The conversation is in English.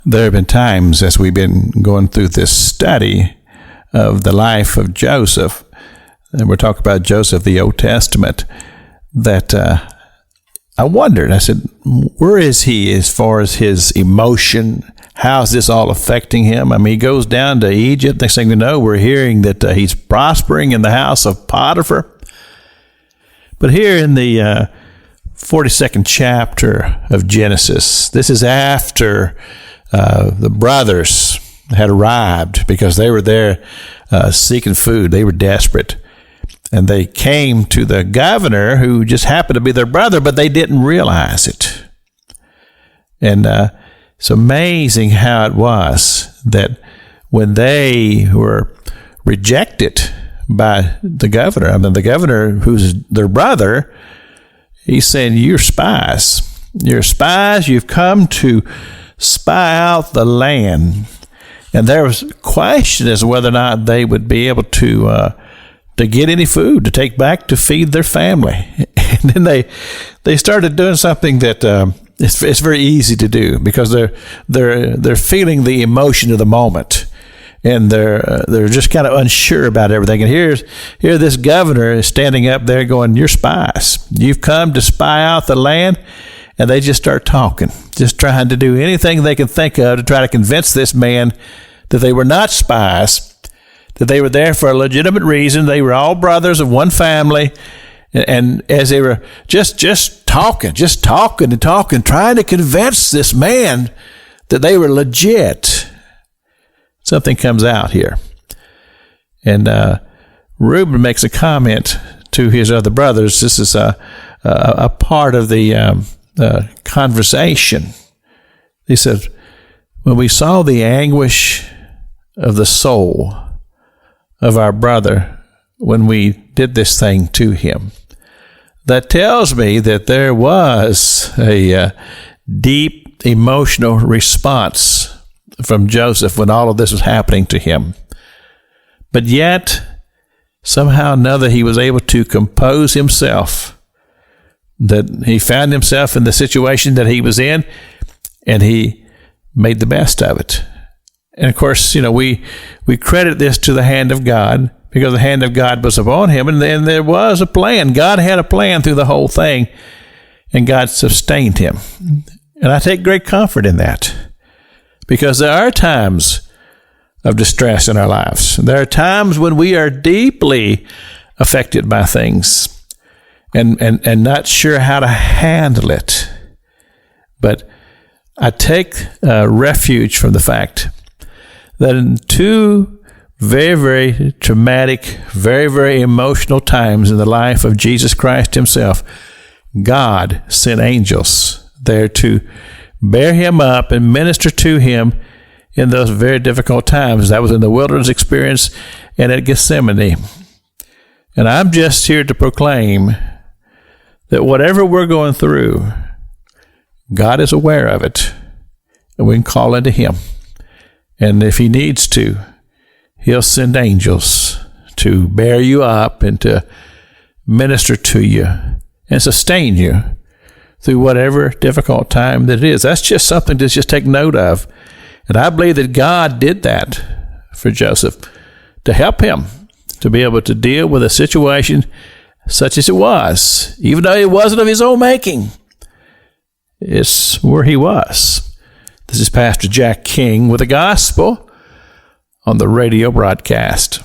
There have been times as we've been going through this study of the life of Joseph, and we're talking about Joseph, the Old Testament, that I wondered, I said, where is he as far as his emotion? How is this all affecting him? I mean, he goes down to Egypt. Next thing we know, we're hearing that he's prospering in the house of Potiphar. But here in the 42nd chapter of Genesis, this is after the brothers had arrived because they were there seeking food. They were desperate. And they came to the governor, who just happened to be their brother, but they didn't realize it. And it's amazing how it was that when they were rejected by the governor, who's their brother, he's saying, you're spies. You're spies. You've come to spy out the land. And there was a question as to whether or not they would be able to get any food to take back to feed their family. And then they started doing something that it's very easy to do, because they're feeling the emotion of the moment, and they're just kind of unsure about everything. And here this governor is standing up there going, "You're spies. You've come to spy out the land." And they just start talking, just trying to do anything they can think of to try to convince this man that they were not spies, that they were there for a legitimate reason. They were all brothers of one family. And as they were just talking, trying to convince this man that they were legit, something comes out here. And Reuben makes a comment to his other brothers. This is a part of the conversation. He said, when we saw the anguish of the soul of our brother when we did this thing to him, that tells me that there was a deep emotional response from Joseph when all of this was happening to him. But yet, somehow or another, he was able to compose himself, that he found himself in the situation that he was in, and he made the best of it. And of course, we credit this to the hand of God, because the hand of God was upon him, and then there was a plan. God had a plan through the whole thing, and God sustained him. And I take great comfort in that, because there are times of distress in our lives. There are times when we are deeply affected by things and not sure how to handle it. But I take refuge from the fact that in two very, very traumatic, very, very emotional times in the life of Jesus Christ himself, God sent angels there to bear him up and minister to him in those very difficult times. That was in the wilderness experience and at Gethsemane. And I'm just here to proclaim that whatever we're going through, God is aware of it, and we can call into him. And if he needs to, he'll send angels to bear you up and to minister to you and sustain you through whatever difficult time that it is. That's just something to just take note of. And I believe that God did that for Joseph to help him to be able to deal with a situation such as it was, even though it wasn't of his own making. It's where he was. This is Pastor Jack King with the gospel on the radio broadcast.